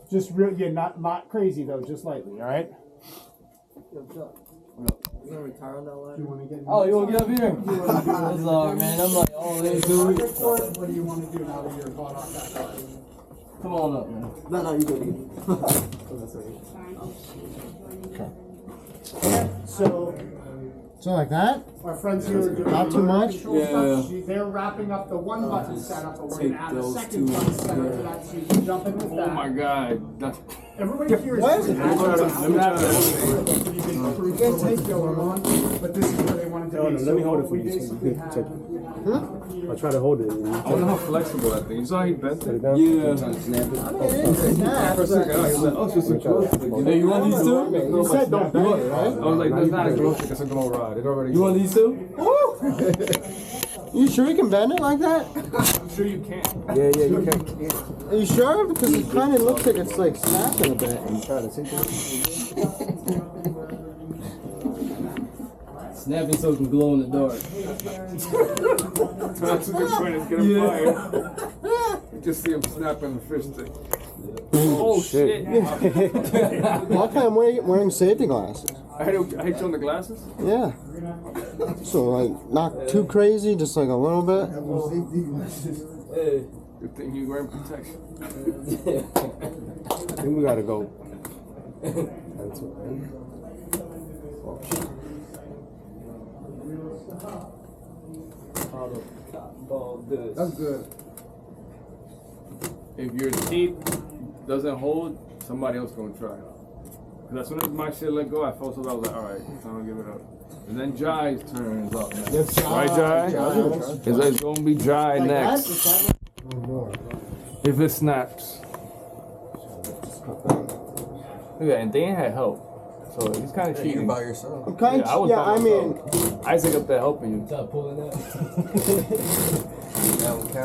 Just real, yeah, not crazy though, just lightly. All right. Yo, Chuck. You gonna retire on that line? You want to get? Oh, you want to get up here? What's up, man? I'm like, oh, hey, dude. What do you want to do now that you're caught off that side? Come on up, man. No, you good. Okay. So like that. Our friends here are doing Not too much? Yeah. They're wrapping up the one button setup, but we're going to add a second button setup to that, so you can jump in with that. Oh my God. That's Everybody here is What? pretty big proof for what's going on, but this is where they wanted to be. Let me hold it for you. I'll try to hold it. I wonder how flexible that thing is. You saw how he bent it? Yeah. First second, I was like, oh, it's just a glow stick. Hey, you want these two? You said don't bend it, right? I was like, that's not a glow stick, it's a glow rod. It already. You want these two? You sure you can bend it like that? I'm sure you can. Yeah, you can. Are you sure? Because it kind of looks like it's like snapping a bit. I'm trying to see that. Snapping so it can glow in the dark. That's a good point, it's getting fired. You just see him snapping the fish stick. Oh shit. Why can't I'm wearing safety glasses? I hit you on the glasses? Yeah. So like not too crazy, just like a little bit. Hey. Good thing you wearing protection. Then we gotta go. That's it. Oh, shit. That's good. If your teeth doesn't hold, somebody else gonna try. Because as soon as my shit let go, I felt so I was like, alright, time to give it up. And then Jai's turn is up next. Right, Jai? It's gonna be Jai next. If it snaps. Look at that, and Dan had help. So he's kind of cheating. You're by yourself. I'm kind I was yeah, by I mean, myself. Isaac up there helping you. Stop pulling that.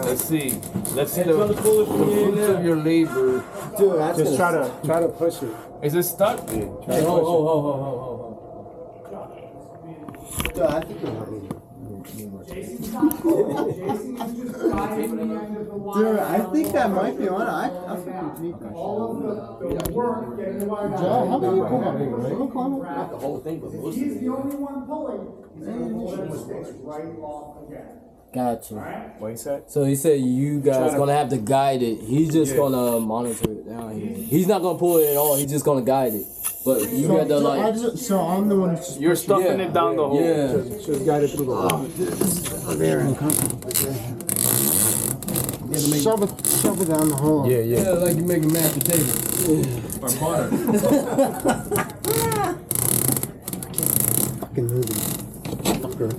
Let's see. Let's see the fruits of your labor. dude, that's Just gonna try to push it. Is it stuck? Hey, ho. Dude, I think you're right. Dude, I think that might be on. I freaking tweaked that shit. Joe, how about you come up here, right? You come up. Not the whole thing, but most of He's it. the only one pulling. He's going to pull that switch right off again. Gotcha. What he said? So he said you guys gonna have to guide it. He's just gonna monitor it down here. He's not gonna pull it at all. He's just gonna guide it. But you got to like. So I'm the one. That's You're stuffing it down the hole. Yeah. Just got it through the hole. very uncomfortable. Shove it down the hole. Yeah, like you making mashed potatoes. Or butter. Fucking movie. Fucker.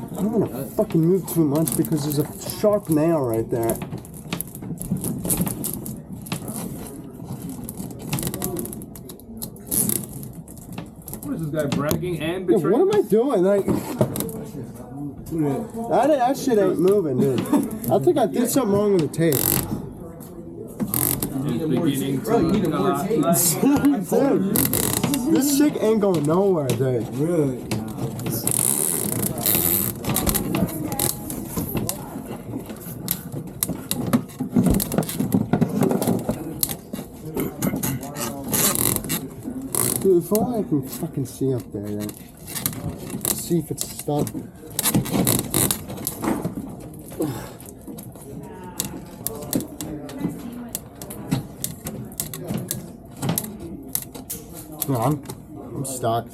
I don't want to fucking move too much because there's a sharp nail right there. What is this guy bragging and Yeah, betraying? what am I doing? Like, that shit ain't moving, dude. I think I did something wrong with the tape. Beginning Bro, you need to more tape. Dude, this shit ain't going nowhere, dude. Really? Dude, if only I can fucking see up there, then. See if it's stuck. No, I'm stuck.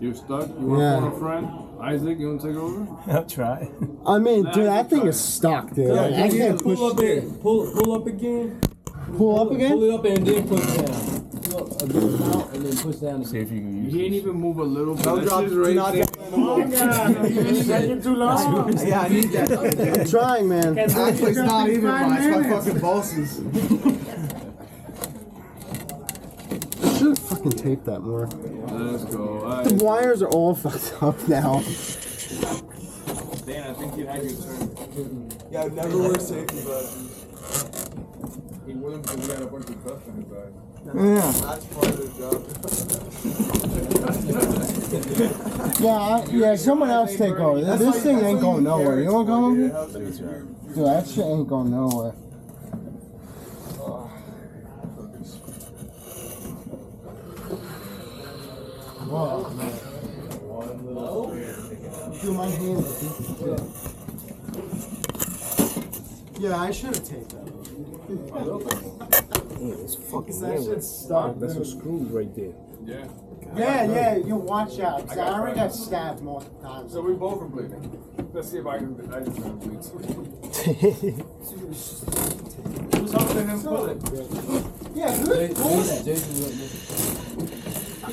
You're stuck? You want to phone a friend? Isaac, you want to take over? I'll try. I mean, dude, that thing is stuck, dude. Like, I can't push. Pull up here. Pull up again. Pull up again? Pull it up and then push down. Pull up a bit out and then push down. See if you can use You didn't even move a little bit. Don't That drop shit's it. Do right not there. get too long. Yeah, I need that. I'm trying, man. Actually, it's not even mine. It's my fucking bosses. I should have fucking taped that more. Let's go. The wires are all fucked up now. Dan, I think you had your turn. Yeah, I've never wear safety glasses. He wouldn't because he had a bunch of dust on his back. Yeah. Yeah, someone else take over. This thing ain't going nowhere. You wanna come over here? Dude, that shit ain't going nowhere. Whoa, man. Dude, my hands. Yeah, I should have taped that. It's fucking That shit's stuck. That's a screw right there. Yeah. Yeah, you watch out. 'Cause I already got stabbed multiple times. So we both are bleeding. Let's see if I can bleed. Who's helping him pull it? Yeah, good.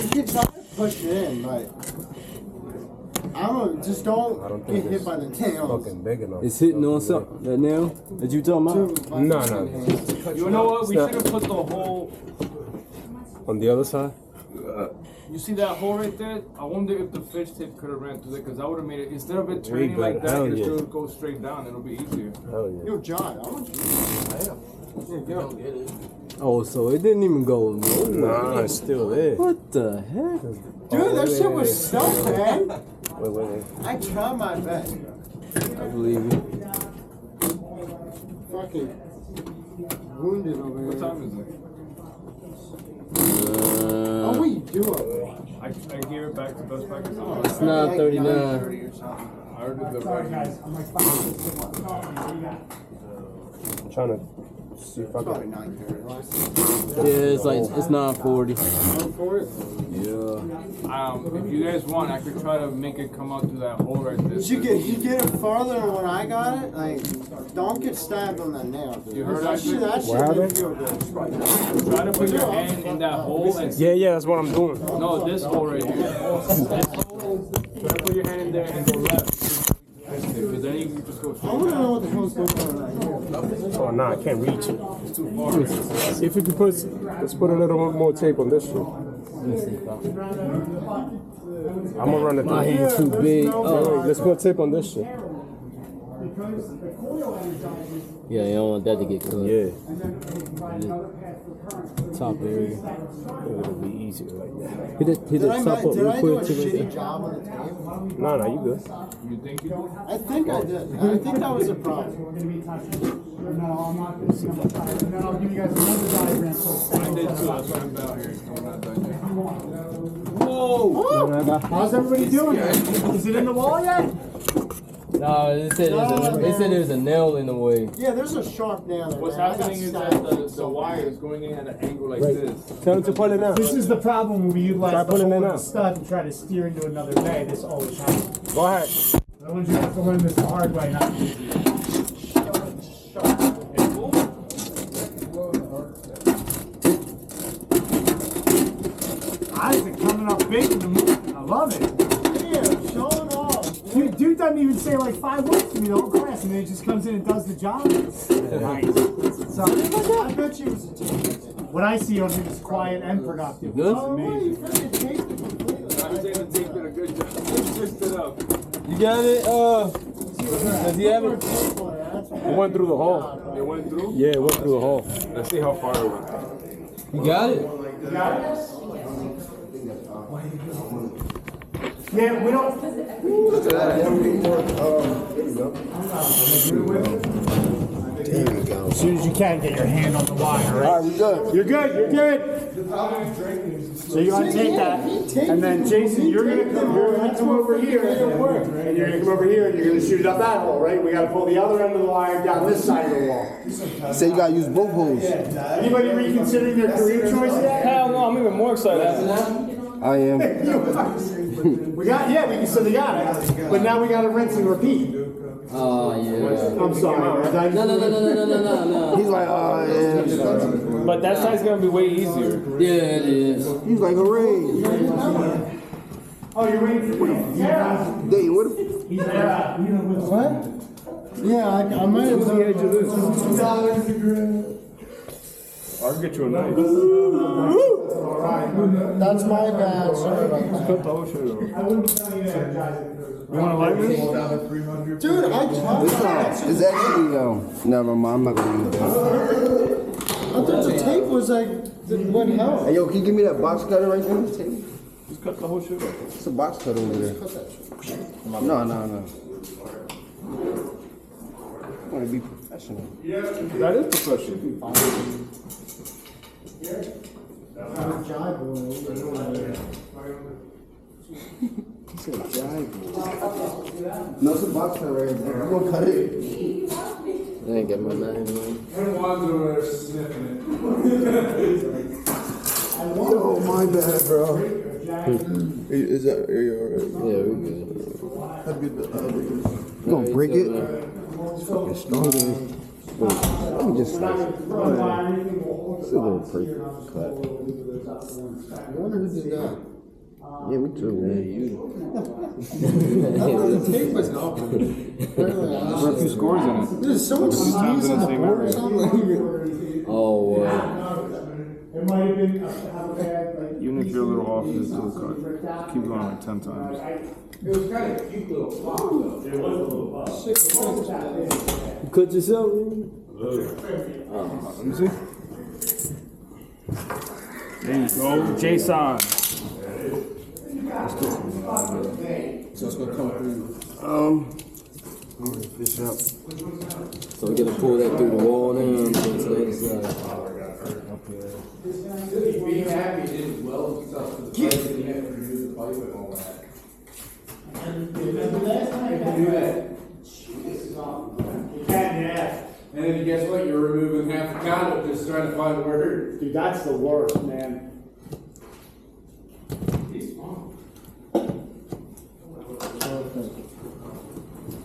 You can try to push it in, but I don't know, just don't get hit by the nails. Fucking big enough. It's hitting on something. That nail that you talking about? No. You know what? We should have put the hole. On the other side? You see that hole right there? I wonder if the fish tip could have ran through there, because I would have made it, instead of it turning like that, hell it yeah. should go straight down. It'll be easier. Hell yeah. Yo, John, I want you. Oh, so it didn't even go. Nah, it's still there. What the heck? Dude, that shit was stuck, man. Wait. I tried my best. I believe you. Fucking wounded over here. What time is it? Oh, what you doing? I gave it back to Best Buy. It's 9:39. I ordered the Sorry, guys. I'm like, fine. What do you got? Trying to see if I Probably can. 9:30. Yeah, it's like it's 9:40. For it? Yeah. If you guys want, I could try to make it come out through that hole right there. Did you get it farther than when I got it? Like, don't get stabbed on that nail, dude. You heard that shit? That shit What didn't feel good. Try to put your hand in that hole and Yeah, that's what I'm doing. no, this hole right here. This hole. Try to put your hand in there and go left. Because then you can just go I straight. want to know what the hell's going on right here. Oh, nah, I can't reach it. It's too far. See if you can put, let's put a little more tape on this shit. I'm gonna run it My through. hand's too big. Wait, Oh. let's put tape on this shit. Yeah, you don't want that to get cut. Yeah, Top area. it'll be easier like that. Hit Did the I, top up did real I do a quick. Right shitty there. job on the tape? Nah, you good. You think you do? I think I did. I think that was a problem. We're gonna be touching. No, I'm not gonna see. And then I'll give you guys another diagram. So I did too. That's why I'm down here. I'm not done yet. Whoa! How's everybody doing? Is it in the wall yet? No, they said there's a nail in the way. Yeah, there's a sharp nail there. What's man. I got happening is that stabbed. the wire is going in at an angle like this. Tell him to pull it now. This is the problem when we utilize Try the pulling hole it of the out. stud and try to steer into another bay. This always happens. Go ahead. I want you to have to learn this the hard way, not the easy way. Eyes are coming up big in the movie. I love it. Damn, showing off. Dude doesn't even say like 5 words to me the whole class, and then he just comes in and does the job. Nice. So, I bet you it was a tape. what I see on him is quiet and productive. Good? Oh, wait, you freaking taped it completely. I'm saying the tape did a good job. Fixed it up. You got it? Does he have it? It went through the hole. It went through? Yeah, it went through the hole. Let's see how far it went. You got it? Yeah, we don't. As soon as you can, get your hand on the wire, right? Alright, we good. You're good, you're good. So you want to take that, and then Jason, you're gonna come over here, and you're gonna come over here, and you're gonna shoot it up that hole, right? We gotta pull the other end of the wire down this side of the wall. Say you gotta use both holes. Anybody reconsidering their career choice yet? Hell no, I'm even more excited after that. I am. We got, so they got it, but now we gotta rinse and repeat. Oh, yeah. I'm sorry. No. He's like, oh, yeah. But that side's gonna be way easier. Yeah, it is. He's like, hooray. Oh, you're waiting for me. Yeah. Dang, what? What? Yeah, I might have the edge of this? $2 I can get you a knife. That's my bad. Sorry about that. Cut the whole shit off. I wouldn't tell you that, guys. You wanna light this? Dude, I tried. It's actually, never mind, I'm not gonna use that. I thought the tape was like What hell? Hey, yo, can you give me that box cutter right there? Just cut the whole shit off. It's a box cutter over there. No. I want to be professional. That is professional. No, it's a box cutter right there. I'm gonna cut it. I ain't got my knife, man. Oh, my bad, bro. Is that, are you alright? Yeah, we good. You gonna break it? It's fucking stronger. Wait, let me just slice it. It's a little perfect cut. I wonder who did that. Yeah, me too, man. There are a few scores in it. There's so much sneeze on the board or something. Oh, It might have been have a bad, like, Even if you're a little off, it's still cut. Keep going like 10 times. it was kind of a cute little flop, though. It was a little flop. you cut yourself, man? Let me see. There you go, Jason. So it's gonna come through. Fish up. So we're gonna pull that through the wall now. And just the other side. Being happy didn't weld himself to the pipe and he had to remove the pipe and all that. You can do that. You can, yeah. And then guess what? You're removing half the conduit just trying to find where. Dude, that's the worst, man.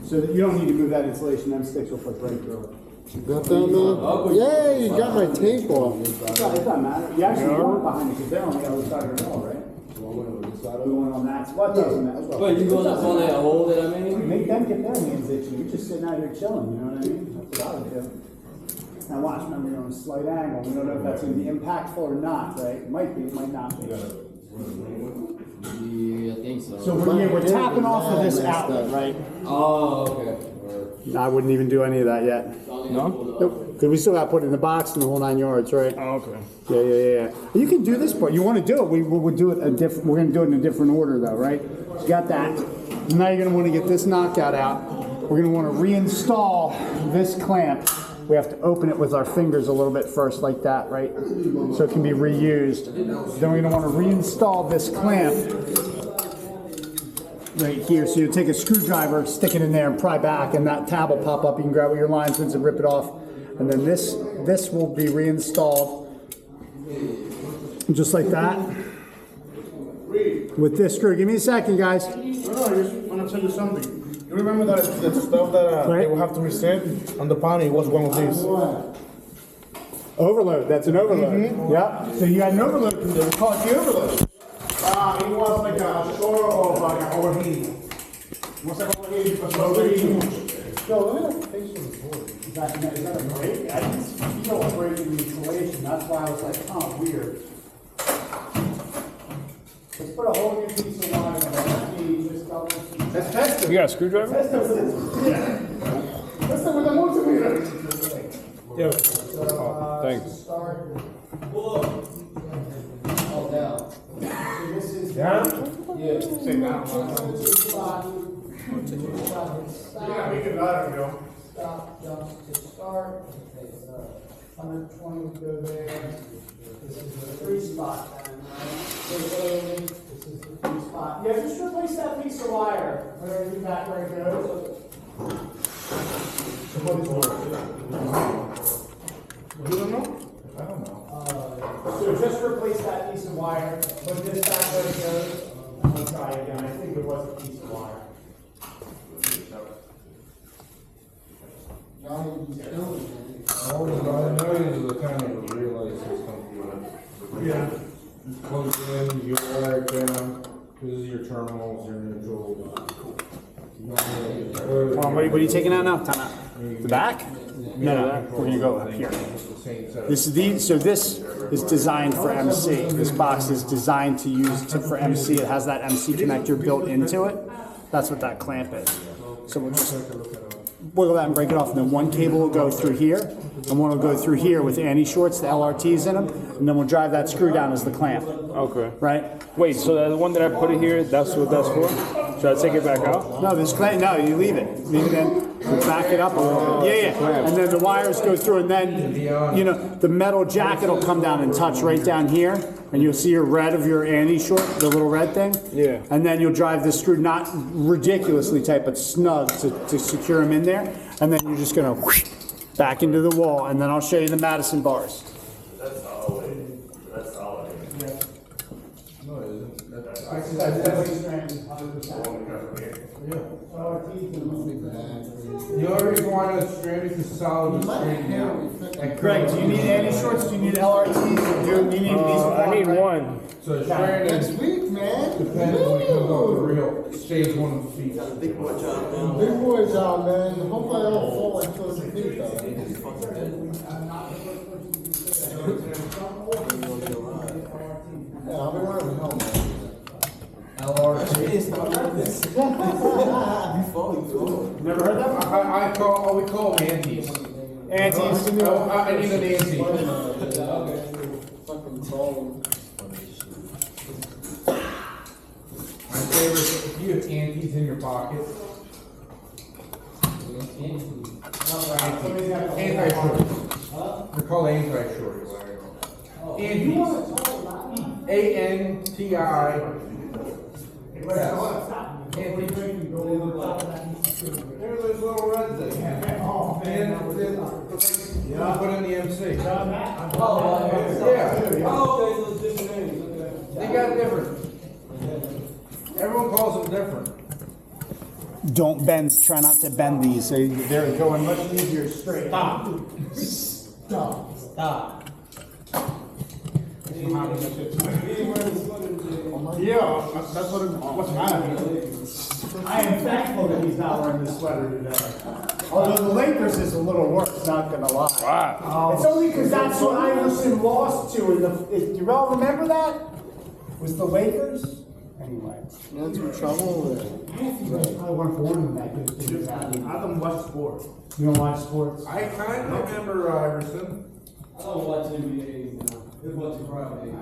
So that you don't need to move that insulation, them sticks will put right through it. You got that, man? Yeah, you got my tape off. It doesn't matter. You actually want it behind it because they're on the other side of the wall, right? The one on that spot doesn't matter. Wait, you going up on that hole that I made? Make them get their hands itchy. You're just sitting out here chilling, you know what I mean? That's what I would do. Now watch, remember you're on a slight angle. We don't know if that's going to be impactful or not, right? It might be, it might not be. Yeah, I think so. So we're tapping off of this outlet, right? Oh, okay. I wouldn't even do any of that yet. No? Nope. Because we still got to put it in the box and the whole 9 yards, right? Oh, okay. Yeah. You can do this part. You want to do it? We'll do it a different. We're going to do it in a different order, though, right? So you got that. Now you're going to want to get this knockout out. We're going to want to reinstall this clamp. We have to open it with our fingers a little bit first, like that, right? So it can be reused. Then we're going to want to reinstall this clamp right here. So you take a screwdriver, stick it in there, and pry back, and that tab will pop up. You can grab with your line pins and rip it off. And then this will be reinstalled just like that with this screw. Give me a second, guys. No, I just want to tell you something. You remember that stuff that they will have to reset on the pan? It was one of these. Overload. That's an overload. Yeah. So you had an overload. They will call it the overload. It was like a short of like an overheating. It was like overheating because overheating. Yo, look at that face on the board. Is that a break? I didn't feel a break in the insulation. That's why I was like, oh, weird. Let's put a whole new piece of wire on that. Let's test it. You got a screwdriver? Test it with the multimeter. Yeah. Thanks. Start. Yeah? Yeah. Say now. Yeah, we can let him go. Stop, jump to start. 120 would go there. This is the 3 spot then, right? This is the 3 spot. Yeah, just replace that piece of wire. Where you back where it goes. You don't know? So just replace that piece of wire. Put this back where it goes. I'll try again. I think it was a piece of wire. All the areas are kind of a relay system. Yeah. Plug in, you wire it down. This is your terminals, your neutrals. What are you taking out now? Time out. The back? No, we're gonna go up here. This is designed for MC. This box is designed to use for MC. It has that MC connector built into it. That's what that clamp is. So we'll just wiggle that and break it off, and then one cable will go through here, and one will go through here with the anti-shorts, the LRTs in them, and then we'll drive that screw down as the clamp. Okay. Right? Wait, so the one that I put in here, that's what that's for? Should I take it back out? No, this clamp, no, you leave it. Leave it in. We'll back it up a little bit. Yeah. And then the wires go through, and then, you know, the metal jacket will come down and touch right down here, and you'll see your red of your anti-short, the little red thing. Yeah. And then you'll drive the screw, not ridiculously tight, but snug to secure them in there. And then you're just gonna whoosh, back into the wall, and then I'll show you the Madison bars. That's solid. That's solid. Yeah. No, it isn't. The only reason why it's stranded is solid is stranded now. Greg, do you need anti-shorts? Do you need LRTs? Do you need these? I need one. So stranded Next week, man. depends when it comes off the real. Stays 1 feet. Big boys out, man. Hopefully I don't fall like those feet, though. Yeah, I'll be wearing a helmet. Never heard that? We call them antes. Antis. I need an ante. My favorite, if you have antes in your pocket. Anti-shorts. They're called anti-shorts. Antes. A-N-T-I. There's those little red things. And put in the MC. Yeah. They got different. Everyone calls them different. Don't bend. Try not to bend these. They're going much easier straight. Stop. Yeah, that's what's matter. I am thankful that he's not wearing this sweater today. Although the Lakers is a little worse, not gonna lie. Wow. It's only because that's what Iverson lost to in the. Do you all remember that? Was the Lakers? Anyway. You in trouble? I weren't born in that good. I don't watch sports. You don't watch sports? I kind of remember Iverson. I don't watch NBA now. Just watch the Friday.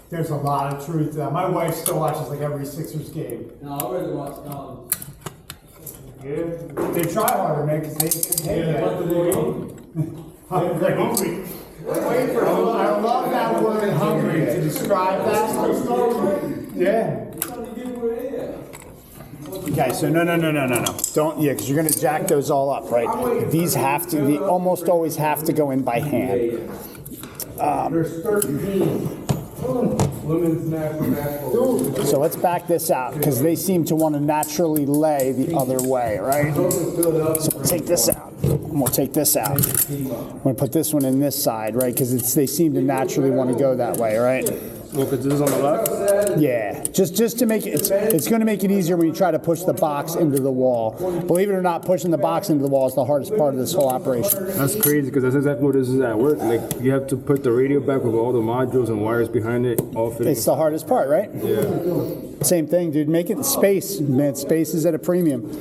There's a lot of truth to that. My wife still watches like every Sixers game. No, I rather watch college. Yeah. They try harder, man, because they get But they're hungry. I love that word hungry to describe that. Yeah. Okay, so no. Don't, because you're gonna jack those all up, right? These have to, they almost always have to go in by hand. There's 13 women's national basketball. So let's back this out, because they seem to want to naturally lay the other way, right? So we'll take this out, and we'll take this out. I'm gonna put this one in this side, right? Because they seem to naturally want to go that way, right? Well, because this is on the left? Yeah, just to make it, it's going to make it easier when you try to push the box into the wall. Believe it or not, pushing the box into the wall is the hardest part of this whole operation. That's crazy, because that's exactly what this is at work. Like, you have to put the radio back with all the modules and wires behind it, all fitting. It's the hardest part, right? Yeah. Same thing, dude. Make it space, man. Space is at a premium.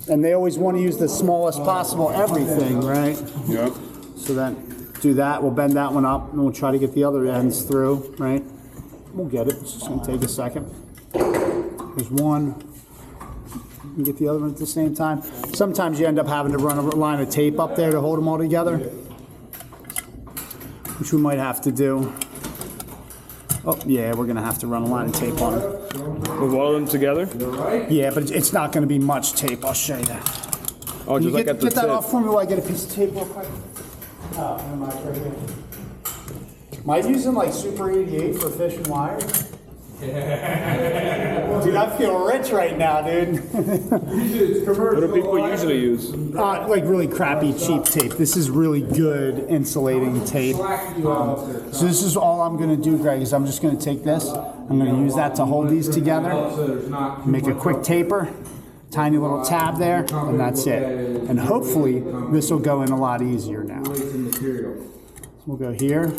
And they always want to use the smallest possible everything, right? Yep. So then do that. We'll bend that one up, and we'll try to get the other ends through, right? We'll get it. It's just going to take a second. There's one. You get the other one at the same time. Sometimes you end up having to run a line of tape up there to hold them all together, which we might have to do. Oh, yeah, we're going to have to run a line of tape on it. With all of them together? Yeah, but it's not going to be much tape. I'll show you that. Oh, Can just you like at the get that tip. off for me while I get a piece of tape real quick? Oh, never mind, right here. Am I using like Super 88 for fishing wires? Dude, I feel rich right now, dude. What do people usually use? Like really crappy, cheap tape. This is really good insulating tape. So this is all I'm going to do, Greg, is I'm just going to take this. I'm going to use that to hold these together. Make a quick taper. Tiny little tab there, and that's it. And hopefully, this will go in a lot easier now. So we'll go here.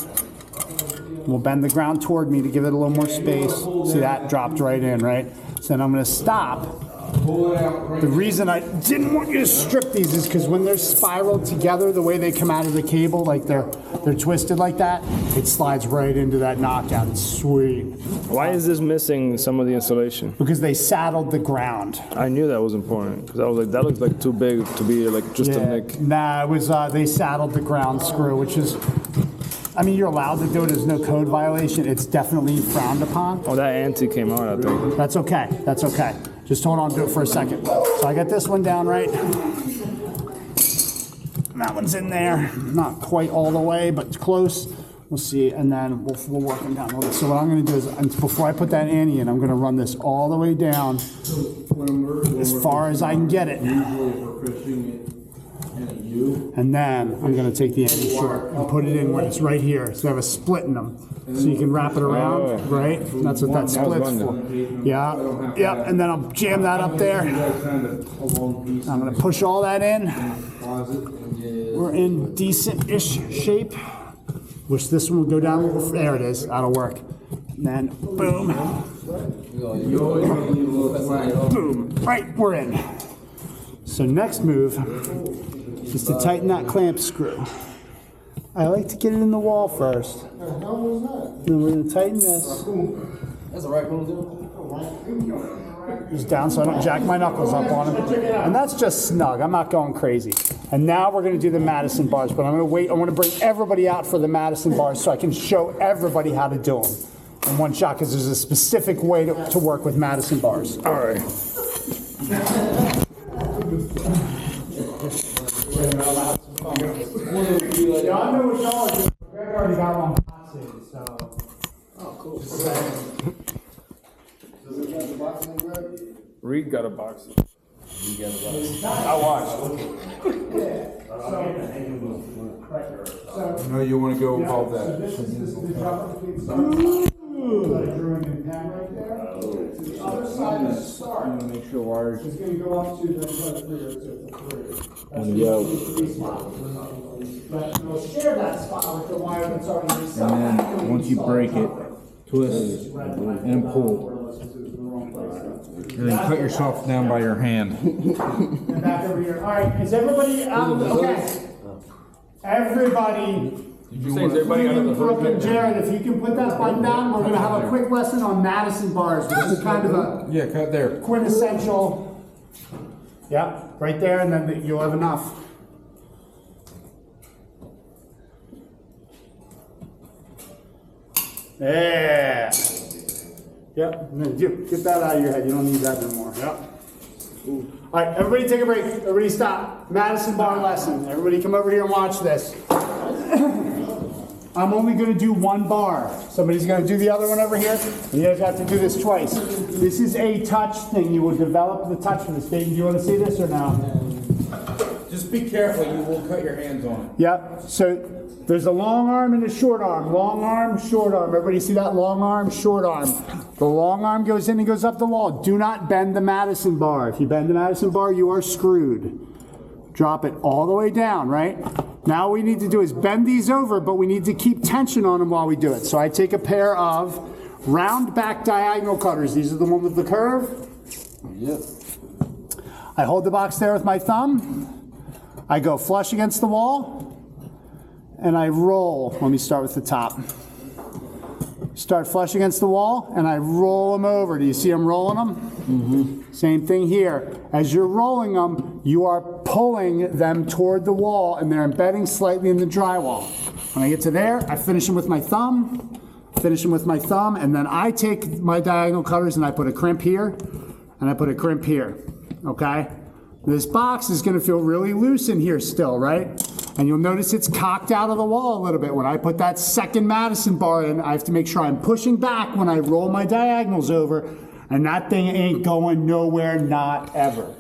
We'll bend the ground toward me to give it a little more space. See, that dropped right in, right? So then I'm going to stop, pull it out right The reason I didn't want you to strip these is because when they're spiraled together, the way they come out of the cable, like they're twisted like that, it slides right into that knockout. It's sweet. Why is this missing some of the installation? Because they saddled the ground. I knew that was important because I was like, that looks like too big to be like just a nick. Nah, it was they saddled the ground screw, which is, I mean, you're allowed to do it. There's no code violation. It's definitely frowned upon. Oh, that ante came out, I think. That's okay. That's okay. Just hold on to it for a second. So I got this one down right. That one's in there. Not quite all the way, but close. We'll see, and then we'll work them down a little bit. So what I'm going to do is, before I put that ante in, I'm going to run this all the way down as far as I can get it. And then I'm going to take the ante short and put it in when it's right here. So I have a split in them. So you can wrap it around, right? That's what that split's for. Yeah, yeah, and then I'll jam that up there. I'm going to push all that in. We're in decent-ish shape. Wish this one would go down a little. There it is. That'll work. And then boom. Boom. Right, we're in. So next move is to tighten that clamp screw. I like to get it in the wall first. Then we're going to tighten this. That's a raccoon too. Just down so I don't jack my knuckles up on him. And that's just snug. I'm not going crazy. And now we're going to do the Madison bars, but I'm going to wait. I want to bring everybody out for the Madison bars so I can show everybody how to do them in one shot, because there's a specific way to work with Madison bars. All right. Yeah, I know what y'all are doing. Greg already got one boxing, so. Oh, cool. Reed got a box. I watched. No, you want to go above that. The other side is start. Make sure wires. It's going to go up to the 3. And yo. But you'll share that spot with the wire that's already restarted. And then once you break it, twist and pull. And then cut yourself down by your hand. And back over here. All right, is everybody out? Okay. Everybody. Everybody out of the Brooke Jared, if you can put that button down, we're going to have a quick lesson on Madison bars, which is kind of a Cut there. quintessential. Yeah, right there, and then you'll have enough. Yeah. Yep. Get that out of your head. You don't need that anymore. Yep. All right, everybody take a break. Everybody stop. Madison bar lesson. Everybody come over here and watch this. I'm only going to do one bar. Somebody's going to do the other one over here. You guys have to do this twice. This is a touch thing. You will develop the touch for this. Dave, do you want to see this or no? Just be careful, you will cut your hands on it. Yep. So there's a long arm and a short arm. Long arm, short arm. Everybody see that? Long arm, short arm. The long arm goes in and goes up the wall. Do not bend the Madison bar. If you bend the Madison bar, you are screwed. Drop it all the way down, right? Now what we need to do is bend these over, but we need to keep tension on them while we do it. So I take a pair of round back diagonal cutters. These are the ones with the curve. Yep. I hold the box there with my thumb. I go flush against the wall, and I roll. Let me start with the top. Start flush against the wall, and I roll them over. Do you see I'm rolling them? Mm-hmm. Same thing here. As you're rolling them, you are pulling them toward the wall, and they're embedding slightly in the drywall. When I get to there, I finish them with my thumb, and then I take my diagonal cutters and I put a crimp here, and I put a crimp here, okay? This box is gonna feel really loose in here still, right? And you'll notice it's cocked out of the wall a little bit. When I put that second Madison bar in, I have to make sure I'm pushing back when I roll my diagonals over, and that thing ain't going nowhere, not ever.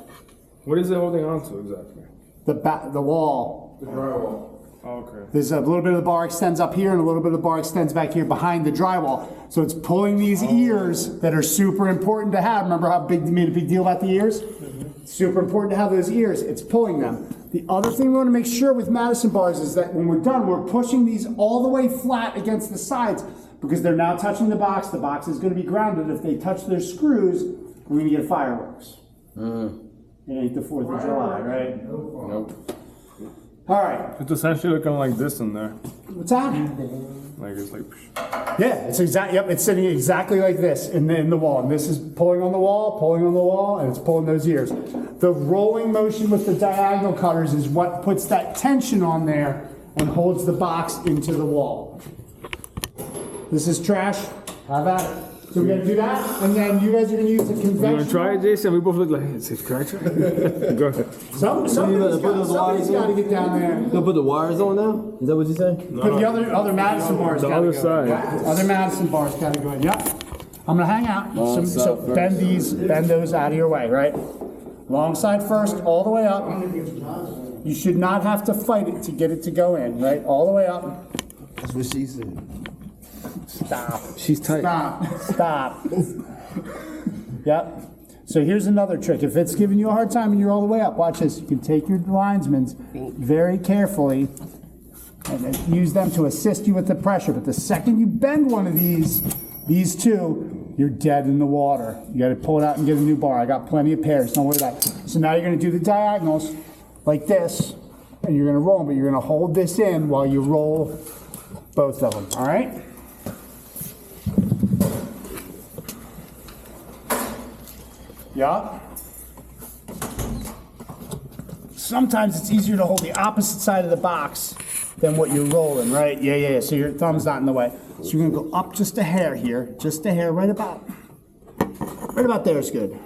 What is it holding on to exactly? The wall. The drywall. Oh, okay. There's a little bit of the bar extends up here and a little bit of the bar extends back here behind the drywall. So it's pulling these ears that are super important to have. Remember how big they made a big deal about the ears? Super important to have those ears. It's pulling them. The other thing we want to make sure with Madison bars is that when we're done, we're pushing these all the way flat against the sides because they're now touching the box. The box is going to be grounded. If they touch their screws, we're going to get fireworks. It ain't the 4th of July, right? Nope. All right. It's essentially looking like this in there. What's that? Like it's like. Yeah, it's exact. Yep, it's sitting exactly like this in the wall. And this is pulling on the wall, and it's pulling those ears. The rolling motion with the diagonal cutters is what puts that tension on there and holds the box into the wall. This is trash. Have at it. So we're gonna do that, and then you guys are gonna use the conventional. You wanna try it, Jason? We both look like it's correct. Go ahead. Somebody's got to get down there. You'll put the wires on now? Is that what you say? Put the other Madison bars. The gotta other go. side. Yeah, other Madison bars gotta go in. Yep. I'm gonna hang out. So bend those out of your way, right? Long side first, all the way up. You should not have to fight it to get it to go in, right? All the way up. That's what she said. Stop. She's tight. Stop. Yep. So here's another trick. If it's giving you a hard time and you're all the way up, watch this. You can take your linesmen very carefully and then use them to assist you with the pressure. But the second you bend one of these two, you're dead in the water. You got to pull it out and get a new bar. I got plenty of pairs. Don't worry about it. So now you're going to do the diagonals like this, and you're going to roll them, but you're going to hold this in while you roll both of them. All right? Yeah. Sometimes it's easier to hold the opposite side of the box than what you're rolling, right? Yeah. So your thumb's not in the way. So you're gonna go up just a hair here, just a hair, right about there is good.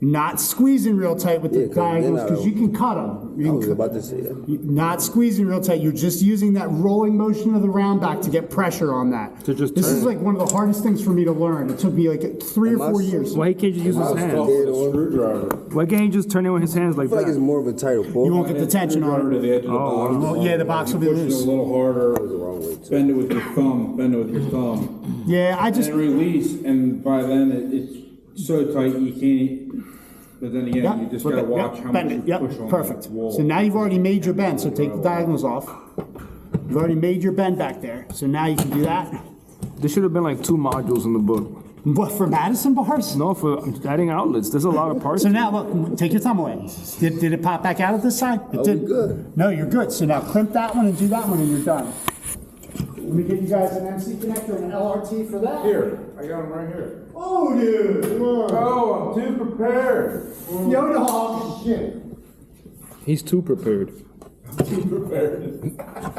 Not squeezing real tight with the diagonals because you can cut them. I was about to say that. Not squeezing real tight. You're just using that rolling motion of the round back to get pressure on that. To just this turn is it. like one of the hardest things for me to learn. It took me like 3 or 4 years. Why can't you use his hands? Screwdriver. Why can't he just turn it with his hands like I feel like it's that? more of a tighter pull. You won't get the tension on To it. the edge of the box. Well, yeah, the box will be Push it loose. a little harder. the wrong way too. Bend it with your thumb. Bend it with your thumb. Yeah, I just. And release, and by then it's so tight you can't. But then again, Yep, you just flip gotta it, watch yep, how bend much it, you yep, push on perfect. the wall. So now you've already made your bend, so take the diagonals off. You've already made your bend back there, so now you can do that. There should have been like 2 modules in the book. What, for Madison bars? No, for adding outlets. There's a lot of parts. So now look, take your thumb away. Did it pop back out of this side? It did. Good. No, you're good. So now crimp that one and do that one and you're done. Let me get you guys an MC connector and an LRT for that. Here, I got them right here. Oh, dude. Come on. Oh, I'm too prepared. Yo, dog. Shit. He's too prepared.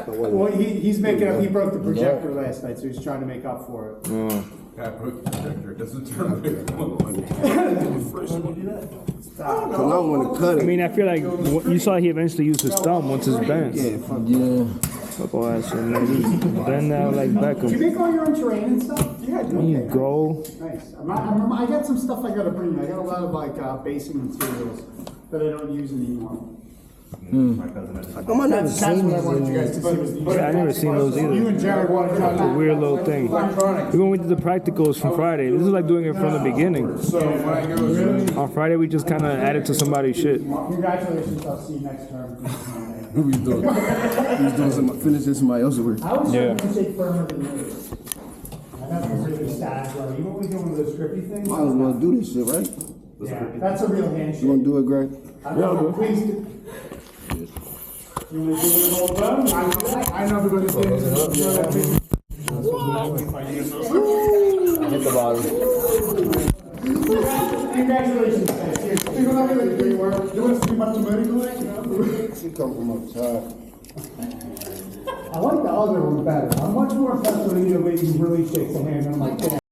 Well, he's making up. He broke the projector last night, so he's trying to make up for it. That broke the projector. It doesn't turn big. Cause I don't want to cut I it. mean, I feel like you saw he eventually used his thumb once it's bent. Yeah. Fuck all that shit, man. Just bend out like Do you Beckham. make all your own terrain and stuff? Yeah, There you go. Nice. I got some stuff I gotta bring. I got a lot of like basic materials that I don't use anymore. How come I never That's seen what I these wanted in you guys to see. Was the Yeah, I never seen those You either. and Jared wanted to try It's a weird little thing. Even when we did the practicals from Friday, this is like doing it from the beginning. So when I go, On Friday, we just kind of added to somebody's shit. Congratulations. I'll see you next term. We was doing finishing somebody else's work. I was Yeah. starting to take firmer than yours. I got some really static, bro. You want me doing one of those scripty things? Might as well do this shit, right? Yeah, that's a real handshake. You wanna do it, Greg? Please do. You want to do it all done? I do that. I know everybody's doing it. Hit the bottom. Congratulations, guys. Seriously. You want to do your work? You want to see much medical? She come from outside. I like the other one better. I'm much more impressed when I need a lady who really shakes a hand on my